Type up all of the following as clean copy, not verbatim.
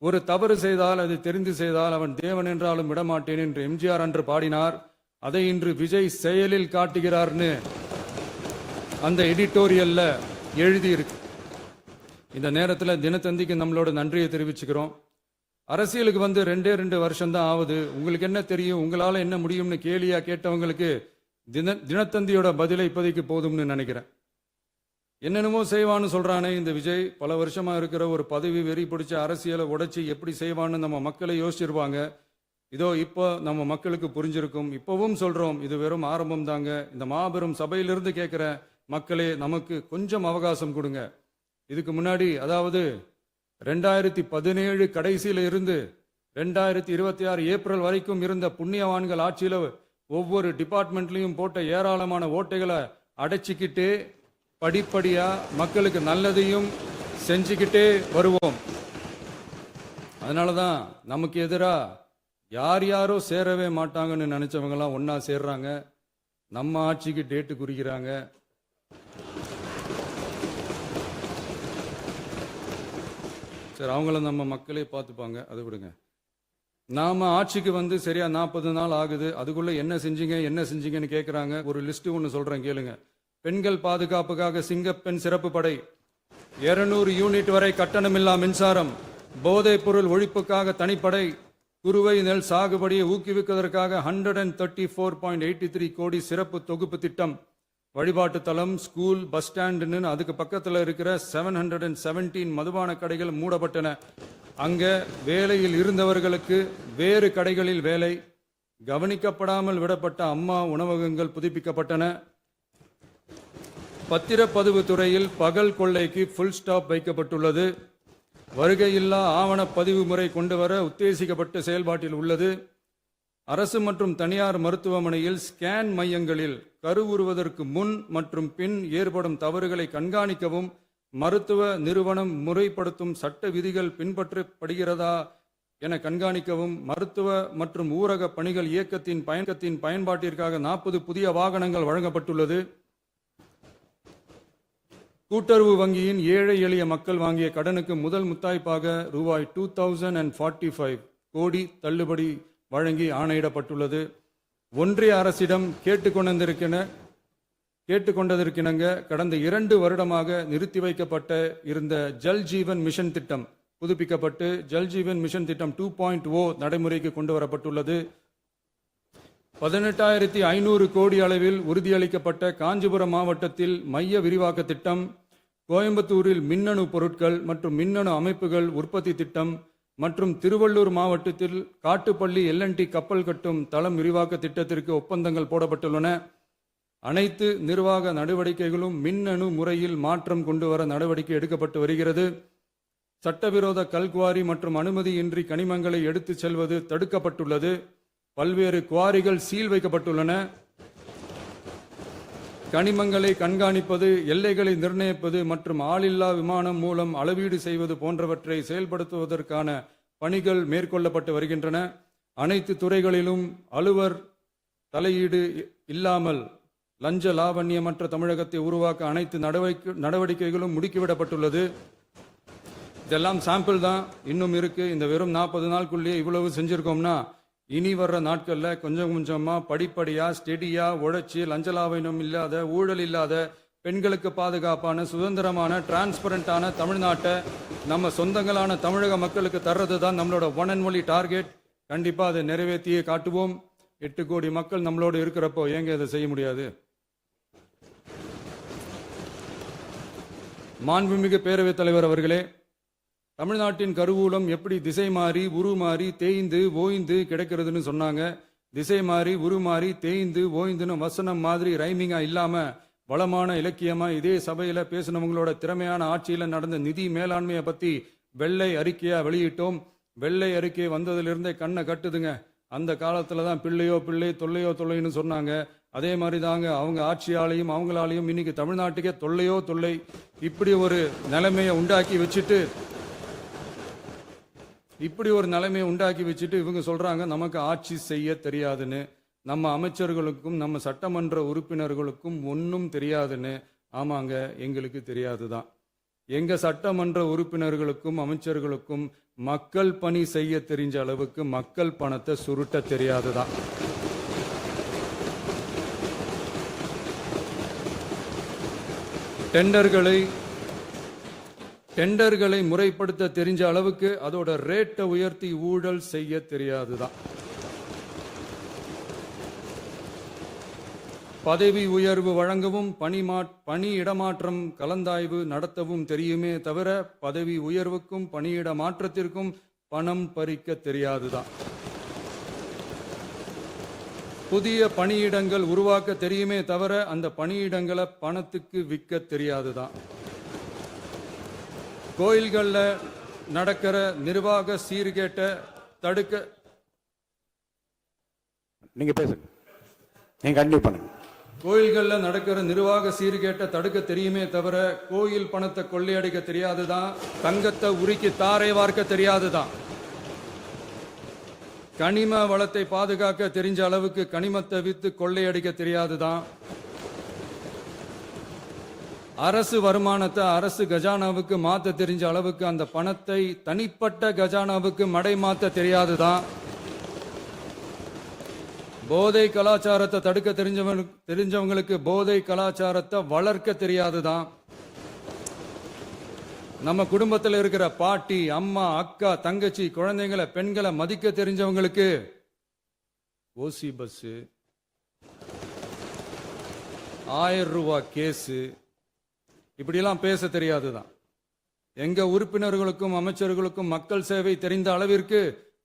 ஒரு தவறு செய்தால் அது தெரிந்து செய்தால் அவன் தேவன் என்றாலும் விடமாட்டேன் என்று எம்ஜிஆர் அன்று பாடினார். அதை இன்று விஜய் செயலில் காட்டுகிறார்னு அந்த எடிட்டோரியல்ல எழுதியிருக்கு. இந்த நேரத்தில் தினத்தந்திக்கு நம்மளோட நன்றியை தெரிவிச்சுக்கிறோம். அரசியலுக்கு வந்து 2 வருஷம் தான் ஆகுது. உங்களுக்கு என்ன தெரியும், உங்களால என்ன முடியும்னு கேலியா கேட்டவங்களுக்கு தினத்தந்தியோட பதிலை இப்போதைக்கு போதும்னு நினைக்கிறேன். என்னென்னமோ செய்வான்னு சொல்றானே இந்த விஜய், பல வருஷமா இருக்கிற ஒரு பதவி வெறி பிடிச்ச அரசியலை உடைச்சி எப்படி செய்வான்னு நம்ம மக்களை யோசிச்சிருவாங்க. இதோ இப்போ நம்ம மக்களுக்கு புரிஞ்சிருக்கும். இப்பவும் சொல்றோம், இது வெறும் ஆரம்பம் தாங்க. இந்த மாபெரும் சபையிலிருந்து கேட்கிற மக்களே, நமக்கு கொஞ்சம் அவகாசம் கொடுங்க. இதுக்கு முன்னாடி, அதாவது 2017 கடைசியில இருந்து 2026 ஏப்ரல் வரைக்கும் இருந்த புண்ணியவான்கள் ஆட்சியில ஒவ்வொரு டிபார்ட்மெண்ட்லையும் போட்ட ஏராளமான ஓட்டைகளை அடைச்சிக்கிட்டே படிப்படியா மக்களுக்கு நல்லதையும் செஞ்சுக்கிட்டே வருவோம். அதனாலதான் நமக்கு எதிராக யாரோ சேரவே மாட்டாங்கன்னு நினைச்சவங்கலாம் ஒன்னா சேர்றாங்க. நம்ம ஆட்சிக்கு டேட்டு குறிக்கிறாங்க. சரி, அவங்கள நம்ம மக்களே பார்த்துப்பாங்க, அதை விடுங்க. நாம ஆட்சிக்கு வந்து சரியா 40 நாள் ஆகுது. அதுக்குள்ள என்ன செஞ்சீங்கன்னு கேட்கிறாங்க. ஒரு லிஸ்ட் ஒன்று சொல்றேன் கேளுங்க. பெண்கள் பாதுகாப்புக்காக சிங்கப்பெண் சிறப்பு படை, 200 யூனிட் வரை கட்டணமில்லா மின்சாரம், போதைப் பொருள் ஒழிப்புக்காக தனிப்படை, குறுவை நெல் சாகுபடியை ஊக்குவிப்பதற்காக 134.83 கோடி சிறப்பு தொகுப்பு திட்டம், வழிபாட்டு தலம், ஸ்கூல், பஸ் ஸ்டாண்டுன்னு அதுக்கு பக்கத்தில் இருக்கிற 717 மதுபான கடைகள் மூடப்பட்டன. அங்க வேலையில் இருந்தவர்களுக்கு வேறு கடைகளில் வேலை, கவனிக்கப்படாமல் விடப்பட்ட அம்மா உணவகங்கள் புதுப்பிக்கப்பட்டன. பத்திரப்பதிவு துறையில் பகல் கொள்ளைக்கு ஃபுல் ஸ்டாப் வைக்கப்பட்டுள்ளது. வருகையில்லா ஆவண பதிவு முறை கொண்டு வர உத்தேசிக்கப்பட்ட செயல்பாட்டில் உள்ளது. அரசு மற்றும் தனியார் மருத்துவமனையில் ஸ்கேன் மையங்களில் கருவுறுவதற்கு முன் மற்றும் பின் ஏற்படும் தவறுகளை கண்காணிக்கவும், மருத்துவ நிறுவனம் முறைப்படுத்தும் சட்ட விதிகள் பின்பற்றப்படுகிறதா என கண்காணிக்கவும், மருத்துவ மற்றும் ஊரக பணிகள் இயக்கத்தின் பயன்பாட்டிற்காக 40 புதிய வாகனங்கள் வழங்கப்பட்டுள்ளது. கூட்டுறவு வங்கியின் ஏழை எளிய மக்கள் வாங்கிய கடனுக்கு முதல் முத்தாய்ப்பாக ரூபாய் 2045 கோடி தள்ளுபடி வழங்கி ஆணையிடப்பட்டுள்ளது. ஒன்றிய அரசிடம் கேட்டுக்கொண்டதற்கிணங்க கடந்த 2 வருடமாக நிறுத்தி வைக்கப்பட்ட இருந்த ஜல் ஜீவன் மிஷன் திட்டம் புதுப்பிக்கப்பட்டு ஜல் ஜீவன் மிஷன் திட்டம் 2.0 நடைமுறைக்கு கொண்டு வரப்பட்டுள்ளது. 18,500 கோடி அளவில் உறுதியளிக்கப்பட்ட காஞ்சிபுரம் மாவட்டத்தில் மைய விரிவாக்க திட்டம், கோயம்புத்தூரில் மின்னணு பொருட்கள் மற்றும் மின்னணு அமைப்புகள் உற்பத்தி திட்டம் மற்றும் திருவள்ளூர் மாவட்டத்தில் காட்டுப்பள்ளி LNT கப்பல் கட்டும் தளம் விரிவாக்க திட்டத்திற்கு ஒப்பந்தங்கள் போடப்பட்டுள்ளன. அனைத்து நிர்வாக நடவடிக்கைகளும் மின்னணு முறையில் மாற்றம் கொண்டு வர நடவடிக்கை எடுக்கப்பட்டு வருகிறது. சட்டவிரோத கல்குவாரி மற்றும் அனுமதியின்றி கனிமங்களை எடுத்துச் செல்வது தடுக்கப்பட்டுள்ளது. பல்வேறு குவாரிகள் சீல் வைக்கப்பட்டுள்ளன. கனிமங்களை கண்காணிப்பது, எல்லைகளை நிர்ணயிப்பது மற்றும் ஆளில்லா விமானம் மூலம் அளவீடு செய்வது போன்றவற்றை செயல்படுத்துவதற்கான பணிகள் மேற்கொள்ளப்பட்டு வருகின்றன. அனைத்து துறைகளிலும் அலுவலர் தலையீடு இல்லாமல் லஞ்ச லாவண்யமற்ற தமிழகத்தை உருவாக்க அனைத்து நடவடிக்கைகளும் முடுக்கிவிடப்பட்டுள்ளது. இதெல்லாம் சாம்பிள் தான், இன்னும் இருக்கு. இந்த வெறும் 40 நாளுக்குள்ளேயே இவ்வளவு செஞ்சிருக்கோம்னா, இனி வர்ற நாட்கள்ல கொஞ்சம் கொஞ்சமா படிப்படியா ஸ்டெடியா உழைச்சி லஞ்சலாவணம் இல்லாத, ஊழல் இல்லாத, பெண்களுக்கு பாதுகாப்பான, சுதந்திரமான, டிரான்ஸ்பரண்டான தமிழ்நாட்டை நம்ம சொந்தங்களான தமிழக மக்களுக்கு தர்றது தான் நம்மளோட ஒன் அண்ட் ஒன்லி டார்கெட். கண்டிப்பா அதை நிறைவேற்றியே காட்டுவோம். 8 கோடி மக்கள் நம்மளோட இருக்கிறப்போ ஏங்க இதை செய்ய முடியாது? மாண்புமிகு பேரவைத் தலைவர் அவர்களே, தமிழ்நாட்டின் கருவூலம் எப்படி திசை மாறி உருமாறி தேய்ந்து ஓய்ந்து கிடக்கிறதுன்னு சொன்னாங்க. திசை மாறி உருமாறி தேய்ந்து ஓய்ந்துன்னு வசனம் மாதிரி ரைமிங்கா இல்லாம வளமான இலக்கியமா இதே சபையில பேசினவங்களோட திறமையான ஆட்சியில நடந்த நிதி மேலாண்மையை பத்தி வெள்ளை அறிக்கையா வெளியிட்டோம். வெள்ளை அறிக்கை வந்ததிலிருந்தே கண்ணை கட்டுதுங்க. அந்த காலத்துல தான் பிள்ளையோ பிள்ளை தொல்லையோ தொல்லைன்னு சொன்னாங்க. அதே மாதிரி தாங்க அவங்க ஆட்சியாலையும் அவங்களாலையும் இன்னைக்கு தமிழ்நாட்டுக்கே தொல்லையோ தொல்லை. இப்படி ஒரு நிலைமையை உண்டாக்கி வச்சுட்டு இவங்க சொல்றாங்க நமக்கு ஆட்சி செய்ய தெரியாதுன்னு. நம்ம அமைச்சர்களுக்கும் நம்ம சட்டமன்ற உறுப்பினர்களுக்கும் ஒன்றும் தெரியாதுன்னு. ஆமாங்க, எங்களுக்கு தெரியாதுதான். எங்க சட்டமன்ற உறுப்பினர்களுக்கும் அமைச்சர்களுக்கும் மக்கள் பணி செய்ய தெரிஞ்ச அளவுக்கு மக்கள் பணத்தை சுருட்ட தெரியாதுதான். டெண்டர்களை முறைப்படுத்த தெரிஞ்ச அளவுக்கு அதோட ரேட்டை உயர்த்தி ஊழல் செய்ய தெரியாதுதான். பதவி உயர்வு வழங்கவும் பணி இடமாற்றம் கலந்தாய்வு நடத்தவும் தெரியுமே தவிர பதவி உயர்வுக்கும் பணியிட மாற்றத்திற்கும் பணம் பறிக்க தெரியாதுதான். புதிய பணியிடங்கள் உருவாக்க தெரியுமே தவிர அந்த பணியிடங்களை பணத்துக்கு விற்க தெரியாதுதான். கோயில்கள்ல நடக்கிற நிர்வாக சீர்கேட்ட தடுக்க நீங்க பேசுங்க, நீங்க கண்டிப்பா பண்ணுங்க. கோயில்களில் நடக்கிற நிர்வாக சீர்கேட்ட தடுக்க தெரியுமே தவிர கோயில் பணத்தை கொள்ளையடிக்க தெரியாதுதான். தங்கத்தை உருக்கி தாரை வார்க்க தெரியாதுதான். கனிம வளத்தை பாதுகாக்க தெரிஞ்ச அளவுக்கு கனிமத்தை வித்து கொள்ளையடிக்க தெரியாதுதான். அரசு வருமானத்தை அரசு கஜானாவுக்கு மாத்த தெரிஞ்ச அளவுக்கு அந்த பணத்தை தனிப்பட்ட கஜானாவுக்கு மடை மாத்த தெரியாதுதான். போதை கலாச்சாரத்தை தடுக்க தெரிஞ்சவங்களுக்கு போதை கலாச்சாரத்தை வளர்க்க தெரியாதுதான். நம்ம குடும்பத்தில் இருக்கிற பாட்டி, அம்மா, அக்கா, தங்கச்சி, குழந்தைங்களை, பெண்களை மதிக்க தெரிஞ்சவங்களுக்கு ஓசி பஸ், 1000 ரூபாய் கேஸு, இப்படியெல்லாம் பேச தெரியாதுதான். எங்க உறுப்பினர்களுக்கும் அமைச்சர்களுக்கும் மக்கள் சேவை தெரிந்த அளவிற்கு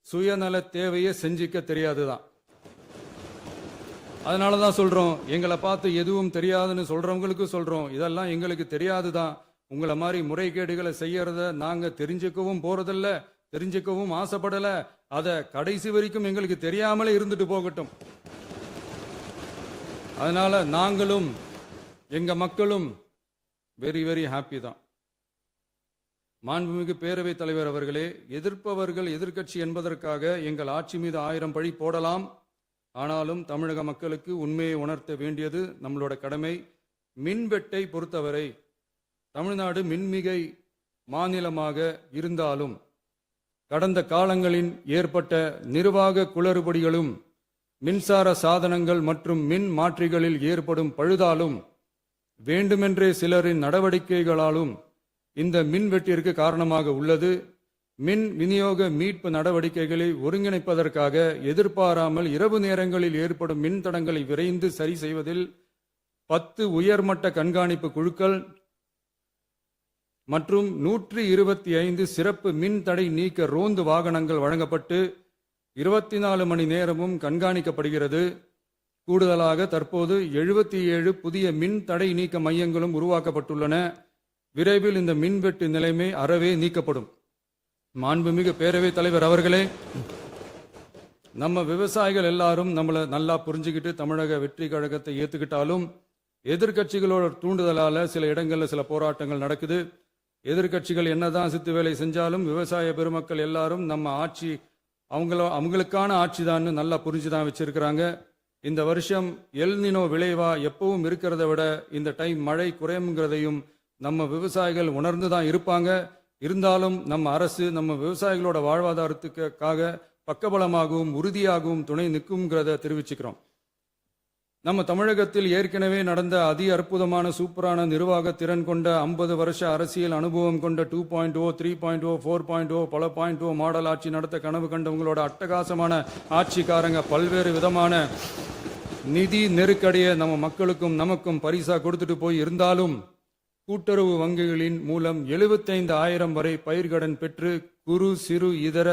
சுயநல தேவையை செஞ்சிக்க தெரியாதுதான். அதனாலதான் சொல்றோம், எங்களை பார்த்து எதுவும் தெரியாதுன்னு சொல்றவங்களுக்கு சொல்றோம், இதெல்லாம் எங்களுக்கு தெரியாதுதான். உங்களை மாதிரி முறைகேடுகளை செய்யறத நாங்க தெரிஞ்சுக்கவும் போறதில்ல, தெரிஞ்சுக்கவும் ஆசைப்படல. அத கடைசி வரைக்கும் எங்களுக்கு தெரியாமலே இருந்துட்டு போகட்டும். அதனால நாங்களும் எங்க மக்களும் வெரி வெரி ஹாப்பி தான். மாண்புமிகு பேரவைத் தலைவர் அவர்களே, எதிர்ப்பவர்கள் எதிர்க்கட்சி என்பதற்காக எங்கள் ஆட்சி மீது 1000 பழி போடலாம். ஆனாலும் தமிழக மக்களுக்கு உண்மையை உணர்த்த வேண்டியது நம்மளோட கடமை. மின்வெட்டை பொறுத்தவரை தமிழ்நாடு மின்மிகை மாநிலமாக இருந்தாலும் கடந்த காலங்களில் ஏற்பட்ட நிர்வாக குளறுபடிகளும் மின்சார சாதனங்கள் மற்றும் மின் மாற்றிகளில் ஏற்படும் பழுதாலும் வேண்டுமென்றே சிலரின் நடவடிக்கைகளாலும் இந்த மின்வெட்டிற்கு காரணமாக உள்ளது. மின் விநியோக மீட்பு நடவடிக்கைகளை ஒருங்கிணைப்பதற்காக எதிர்பாராமல் இரவு நேரங்களில் ஏற்படும் மின் தடங்களை விரைந்து சரி செய்வதில் 10 உயர்மட்ட கண்காணிப்பு குழுக்கள் மற்றும் 125 சிறப்பு மின் தடை நீக்க ரோந்து வாகனங்கள் வழங்கப்பட்டு 24 மணி நேரமும் கண்காணிக்கப்படுகிறது. கூடுதலாக தற்போது 77 புதிய மின் தடை நீக்க மையங்களும் உருவாக்கப்பட்டுள்ளன. விரைவில் இந்த மின்வெட்டு நிலைமை அறவே நீக்கப்படும். மாண்புமிகு பேரவைத் தலைவர் அவர்களே, நம்ம விவசாயிகள் எல்லாரும் நம்மளை நல்லா புரிஞ்சுக்கிட்டு தமிழக வெற்றி கழகத்தை ஏத்துக்கிட்டாலும் எதிர்கட்சிகளோட தூண்டுதலால சில இடங்கள்ல சில போராட்டங்கள் நடக்குது. எதிர்கட்சிகள் என்னதான் சித்து வேலை செஞ்சாலும் விவசாய பெருமக்கள் எல்லாரும் நம்ம ஆட்சி அவங்களுக்கான ஆட்சி தான் நல்லா புரிஞ்சுதான் வச்சிருக்கிறாங்க. இந்த வருஷம் எல்னினோ விளைவா எப்பவும் இருக்கிறத விட இந்த டைம் மழை குறையுங்கிறதையும் நம்ம விவசாயிகள் உணர்ந்துதான் இருப்பாங்க. இருந்தாலும் நம்ம அரசு நம்ம விவசாயிகளோட வாழ்வாதாரத்துக்காக பக்கபலமாகவும் உறுதியாகவும் துணை நிற்கும்ங்கிறத தெரிவிச்சுக்கிறோம். நம்ம தமிழகத்தில் ஏற்கனவே நடந்த அதி அற்புதமான சூப்பரான நிர்வாக திறன் கொண்ட 50 வருஷ அரசியல் அனுபவம் கொண்ட 2.0, 3.0, 4.0 பல 0.0 மாடல் ஆட்சி நடத்த கனவு கண்டவங்களோட அட்டகாசமான ஆட்சிக்காரங்க பல்வேறு விதமான நிதி நெருக்கடியை நம்ம மக்களுக்கும் நமக்கும் பரிசா கொடுத்துட்டு போய் இருந்தாலும் கூட்டுறவு வங்கிகளின் மூலம் 75,000 வரை பயிர்கடன் பெற்று குறு சிறு இதர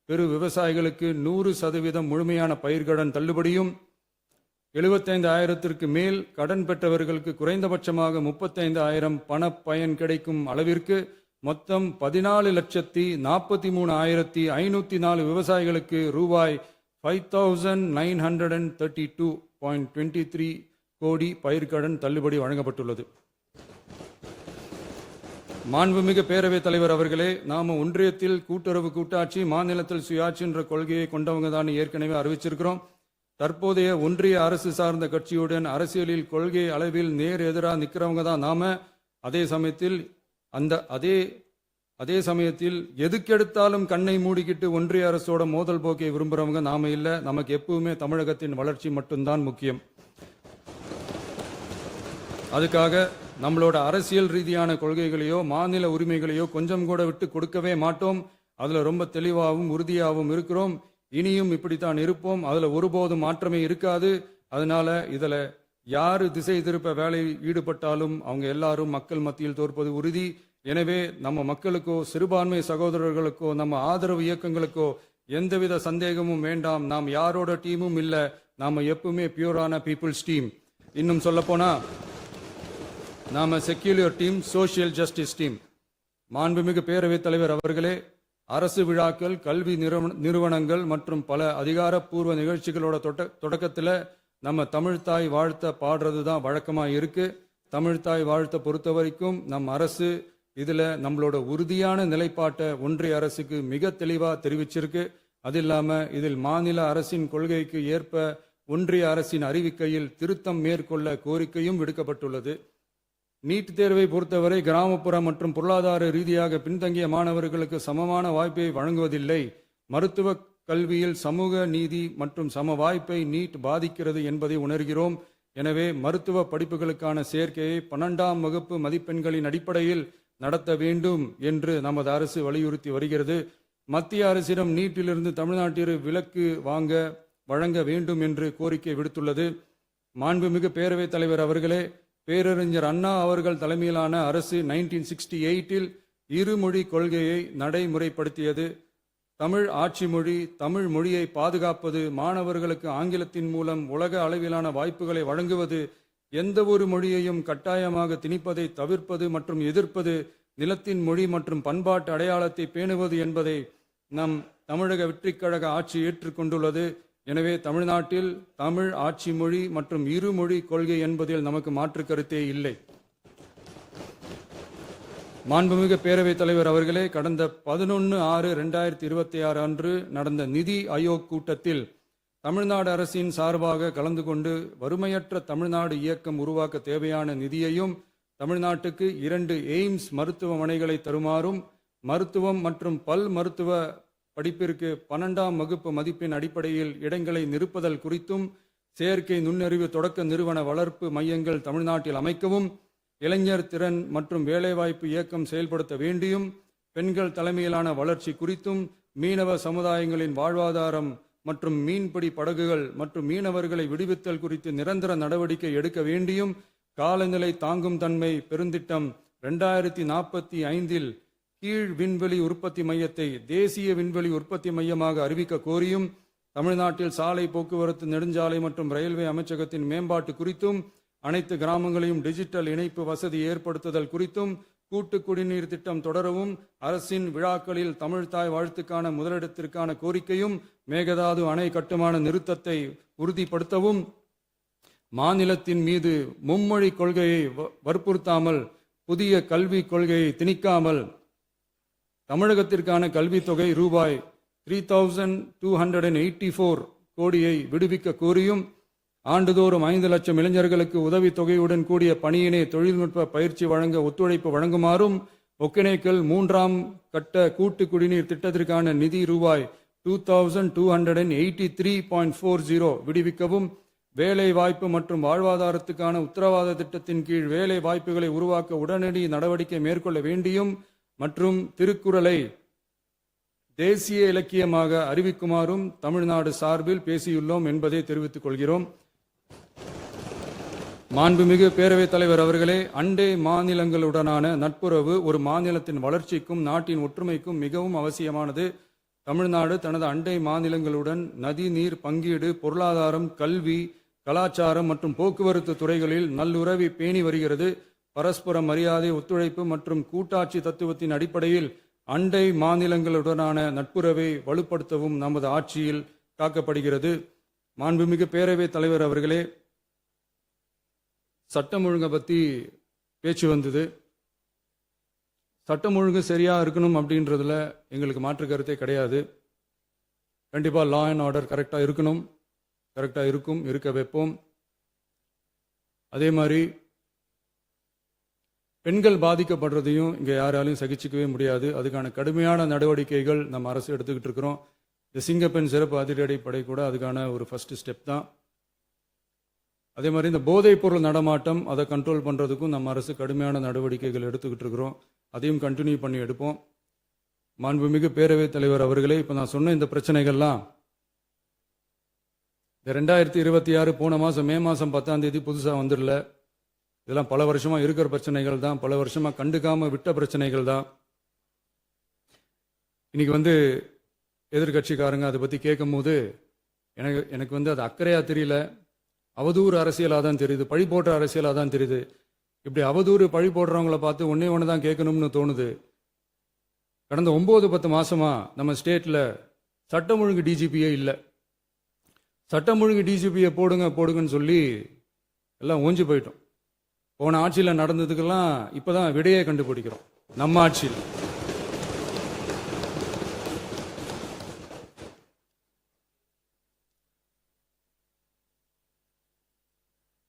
பெரு விவசாயிகளுக்கு 100% முழுமையான பயிர்கடன் தள்ளுபடியும் 75,000க்கு மேல் கடன் பெற்றவர்களுக்கு குறைந்தபட்சமாக 35,000 பண பயன் கிடைக்கும் அளவிற்கு மொத்தம் 14,43,504 விவசாயிகளுக்கு ரூபாய் 5,932.23 கோடி பயிர்கடன் தள்ளுபடி வழங்கப்பட்டுள்ளது. மாண்புமிகு பேரவைத் தலைவர் அவர்களே, நாம ஒன்றியத்தில் கூட்டுறவு கூட்டாட்சி, மாநிலத்தில் சுயாட்சி என்ற கொள்கையை கொண்டவங்க தான் ஏற்கனவே அறிவிச்சிருக்கிறோம். தற்போதைய ஒன்றிய அரசு சார்ந்த கட்சியுடன் அரசியலில் கொள்கை அளவில் நேர் எதிராக நிற்கிறவங்க தான் நாம. அதே சமயத்தில் அதே சமயத்தில் எதுக்கெடுத்தாலும் கண்ணை மூடிக்கிட்டு ஒன்றிய அரசோட மோதல் போக்கை விரும்புறவங்க நாம இல்ல. நமக்கு எப்பவுமே தமிழகத்தின் வளர்ச்சி மட்டும்தான் முக்கியம். அதுக்காக நம்மளோட அரசியல் ரீதியான கொள்கைகளையோ மாநில உரிமைகளையோ கொஞ்சம் கூட விட்டு கொடுக்கவே மாட்டோம். அதுல ரொம்ப தெளிவாகவும் உறுதியாகவும் இருக்கிறோம். இனியும் இப்படித்தான் இருப்போம். அதுல ஒருபோதும் மாற்றமே இருக்காது. அதனால இதுல யாரு திசை திருப்ப வேலையில் ஈடுபட்டாலும் அவங்க எல்லாரும் மக்கள் மத்தியில் தோற்பது உறுதி. எனவே நம்ம மக்களுக்கோ சிறுபான்மை சகோதரர்களுக்கோ நம்ம ஆதரவு இயக்கங்களுக்கோ எந்தவித சந்தேகமும் வேண்டாம். நாம் யாரோட டீமும் இல்ல. நாம எப்பவுமே பியூரான பீப்புள்ஸ் டீம். இன்னும் சொல்ல போனா நாம secular team, social justice team. மாண்புமிகு பேரவைத் தலைவர் அவர்களே, அரசு விழாக்கள், கல்வி நிறுவனங்கள் மற்றும் பல அதிகாரப்பூர்வ நிகழ்ச்சிகளோட தொடக்கத்தில் நம்ம தமிழ்தாய் வாழ்த்த பாடுறது தான் வழக்கமா இருக்கு. தமிழ்தாய் வாழ்த்த பொறுத்த வரைக்கும் நம் அரசு இதுல நம்மளோட உறுதியான நிலைப்பாட்டை ஒன்றிய அரசுக்கு மிக தெளிவா தெரிவிச்சிருக்கு. அது இல்லாம இதில் மாநில அரசின் கொள்கைக்கு ஏற்ப ஒன்றிய அரசின் அறிவிக்கையில் திருத்தம் மேற்கொள்ள கோரிக்கையும் விடுக்கப்பட்டுள்ளது. நீட் தேர்வை பொறுத்தவரை கிராமப்புற மற்றும் பொருளாதார ரீதியாக பின்தங்கிய மாணவர்களுக்கு சமமான வாய்ப்பை வழங்குவதில்லை. மருத்துவ கல்வியில் சமூக நீதி மற்றும் சம வாய்ப்பை நீட் பாதிக்கிறது என்பதை உணர்கிறோம். எனவே மருத்துவ படிப்புகளுக்கான சேர்க்கையை 12ஆம் வகுப்பு மதிப்பெண்களின் அடிப்படையில் நடத்த வேண்டும் என்று நமது அரசு வலியுறுத்தி வருகிறது. மத்திய அரசிடம் நீட்டிலிருந்து தமிழ்நாட்டிற்கு விலக்கு வழங்க வேண்டும் என்று கோரிக்கை விடுத்துள்ளது. மாண்புமிகு பேரவைத் தலைவர் அவர்களே, பேரறிஞர் அண்ணா அவர்கள் தலைமையிலான அரசு 1968இல் இருமொழி கொள்கையை நடைமுறைப்படுத்தியது. தமிழ் ஆட்சி மொழி, தமிழ் மொழியை பாதுகாப்பது, மாணவர்களுக்கு ஆங்கிலத்தின் மூலம் உலக அளவிலான வாய்ப்புகளை வழங்குவது, எந்த ஒரு மொழியையும் கட்டாயமாக திணிப்பதை தவிர்ப்பது மற்றும் எதிர்ப்பது, நிலத்தின் மொழி மற்றும் பண்பாட்டு அடையாளத்தை பேணுவது என்பதை நம் தமிழக வெற்றிக் கழக ஆட்சி ஏற்றுக்கொண்டுள்ளது. எனவே தமிழ்நாட்டில் தமிழ் ஆட்சி மொழி மற்றும் இருமொழி கொள்கை என்பதில் நமக்கு மாற்று கருத்தே இல்லை. மாண்புமிகு பேரவைத் தலைவர் அவர்களே, கடந்த 11/6/2026 அன்று நடந்த நிதி ஆயோக் கூட்டத்தில் தமிழ்நாடு அரசின் சார்பாக கலந்து கொண்டு வறுமையற்ற தமிழ்நாடு இயக்கம் உருவாக்க தேவையான நிதியையும், தமிழ்நாட்டுக்கு 2 எய்ம்ஸ் மருத்துவமனைகளை தருமாறும், மருத்துவம் மற்றும் பல் மருத்துவ படிப்பிற்கு 12ஆம் வகுப்பு மதிப்பெண் அடிப்படையில் இடங்களை நிரப்புதல் குறித்தும், செயற்கை நுண்ணறிவு தொடக்க நிறுவன வளர்ப்பு மையங்கள் தமிழ்நாட்டில் அமைக்கவும், இளைஞர் திறன் மற்றும் வேலைவாய்ப்பு இயக்கம் செயல்படுத்த வேண்டியும், பெண்கள் தலைமையிலான வளர்ச்சி குறித்தும், மீனவ சமுதாயங்களின் வாழ்வாதாரம் மற்றும் மீன்பிடி படகுகள் மற்றும் மீனவர்களை விடுவித்தல் குறித்து நிரந்தர நடவடிக்கை எடுக்க வேண்டியும், காலநிலை தாங்கும் தன்மை பெருந்திட்டம் 2045இல் கீழ் விண்வெளி உற்பத்தி மையத்தை தேசிய விண்வெளி உற்பத்தி மையமாக அறிவிக்க கோரியும், தமிழ்நாட்டில் சாலை போக்குவரத்து, நெடுஞ்சாலை மற்றும் ரயில்வே அமைச்சகத்தின் மேம்பாட்டு குறித்தும், அனைத்து கிராமங்களையும் டிஜிட்டல் இணைப்பு வசதி ஏற்படுத்துதல் குறித்தும், கூட்டு குடிநீர் திட்டம் தொடரவும், அரசின் விழாக்களில் தமிழ்தாய் வாழ்த்துக்கான முதலிடத்திற்கான கோரிக்கையும், மேகதாது அணை கட்டுமான நிறுத்தத்தை உறுதிப்படுத்தவும், மாநிலத்தின் மீது மும்மொழி கொள்கையை வற்புறுத்தாமல் புதிய கல்விக் கொள்கையை திணிக்காமல் தமிழகத்திற்கான கல்வித் தொகை ரூபாய் 3284 கோடியை விடுவிக்க கோரியும், ஆண்டுதோறும் 5 லட்சம் இளைஞர்களுக்கு உதவித் தொகையுடன் கூடிய பணியினை தொழில்நுட்ப பயிற்சி வழங்க ஒத்துழைப்பு வழங்குமாறும், ஒகேனக்கல் 3ஆம் கட்ட கூட்டு குடிநீர் திட்டத்திற்கான நிதி ரூபாய் 2283.40 விடுவிக்கவும், வேலை வாய்ப்பு மற்றும் வாழ்வாதாரத்துக்கான உத்தரவாத திட்டத்தின் கீழ் வேலை வாய்ப்புகளை உருவாக்க உடனடி நடவடிக்கை மேற்கொள்ள வேண்டியும் மற்றும் திருக்குறளை தேசிய இலக்கியமாக அறிவிக்குமாறும் தமிழ்நாடு சார்பில் பேசியுள்ளோம் என்பதை தெரிவித்துக் கொள்கிறோம். மாண்புமிகு பேரவைத் தலைவர் அவர்களே, அண்டை மாநிலங்களுடனான நட்புறவு ஒரு மாநிலத்தின் வளர்ச்சிக்கும் நாட்டின் ஒற்றுமைக்கும் மிகவும் அவசியமானது. தமிழ்நாடு தனது அண்டை மாநிலங்களுடன் நதி நீர் பங்கீடு, பொருளாதாரம், கல்வி, கலாச்சாரம் மற்றும் போக்குவரத்து துறைகளில் நல்லுறவை பேணி வருகிறது. பரஸ்பர மரியாதை, ஒத்துழைப்பு மற்றும் கூட்டாட்சி தத்துவத்தின் அடிப்படையில் அண்டை மாநிலங்களுடனான நட்புறவை வலுப்படுத்தவும் நமது ஆட்சியில் காக்கப்படுகிறது. மாண்புமிகு பேரவைத் தலைவர் அவர்களே, சட்டம் ஒழுங்கை பற்றி பேச்சு வந்தது. சட்டம் ஒழுங்கு சரியா இருக்கணும் அப்படின்றதுல எங்களுக்கு மாற்று கருத்தே கிடையாது. கண்டிப்பாக லா அண்ட் ஆர்டர் கரெக்டாக இருக்கணும், கரெக்டாக இருக்க வைப்போம். அதே மாதிரி பெண்கள் பாதிக்கப்படுறதையும் இங்க யாராலையும் சகிச்சுக்கவே முடியாது. அதுக்கான கடுமையான நடவடிக்கைகள் நம்ம அரசு எடுத்துக்கிட்டு இருக்கிறோம். இந்த சிங்கப்பெண் சிறப்பு அதிரடி படை கூட அதுக்கான ஒரு ஃபர்ஸ்ட் ஸ்டெப் தான். அதே மாதிரி இந்த போதைப் பொருள் நடமாட்டம் அதை கண்ட்ரோல் பண்றதுக்கும் நம்ம அரசு கடுமையான நடவடிக்கைகள் எடுத்துக்கிட்டு இருக்கிறோம். அதையும் கண்டினியூ பண்ணி எடுப்போம். மாண்புமிகு பேரவைத் தலைவர் அவர்களே, இப்ப நான் சொன்ன இந்த பிரச்சனைகள்லாம் இந்த 2026 போன மாசம் மே மாசம் 10ஆம் தேதி புதுசா வந்துடல. இதெல்லாம் பல வருஷமா இருக்கிற பிரச்சனைகள் தான், பல வருஷமா கண்டுக்காம விட்ட பிரச்சனைகள் தான். இன்னைக்கு எதிர்கட்சிக்காரங்க அதை பத்தி கேட்கும் போது எனக்கு அது அக்கறையா தெரியல, அவதூறு அரசியலா தான் தெரியுது, பழி போடுற அரசியலா தான் தெரியுது. இப்படி அவதூறு பழி போடுறவங்கள பார்த்து ஒன்னே ஒன்று தான் கேட்கணும்னு தோணுது. கடந்த 9-10 மாசமா நம்ம ஸ்டேட்ல சட்டம் ஒழுங்கு டிஜிபியே இல்லை. சட்டம் ஒழுங்கு டிஜிபியை போடுங்கன்னு சொல்லி எல்லாம் ஓஞ்சி போயிட்டோம். போன ஆட்சியில் நடந்ததுக்கெல்லாம் இப்பதான் விடையே கண்டுபிடிக்கிறோம் நம்ம ஆட்சியில்.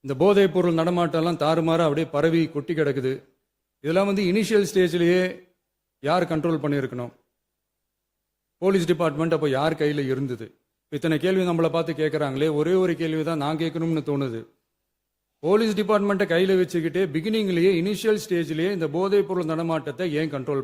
இந்த போதைப் பொருள் நடமாட்டம்லாம் தாறுமாற அப்படியே பரவி கொட்டி கிடக்குது. இதெல்லாம் இனிஷியல் ஸ்டேஜ்லயே யார் கண்ட்ரோல் பண்ணியிருக்கணும்? போலீஸ் டிபார்ட்மெண்ட் அப்போ யார் கையில் இருந்தது? இத்தனை கேள்வி நம்மளை பார்த்து கேட்குறாங்களே, ஒரே ஒரு கேள்வி தான் நான் கேட்கணும்னு தோணுது. போலீஸ் டிபார்ட்மெண்ட்டை கையில் வச்சுக்கிட்டே பிகினிங்லேயே இனிஷியல் ஸ்டேஜ்லேயே இந்த போதைப் பொருள் நடமாட்டத்தை ஏன் கண்ட்ரோல் பண்ண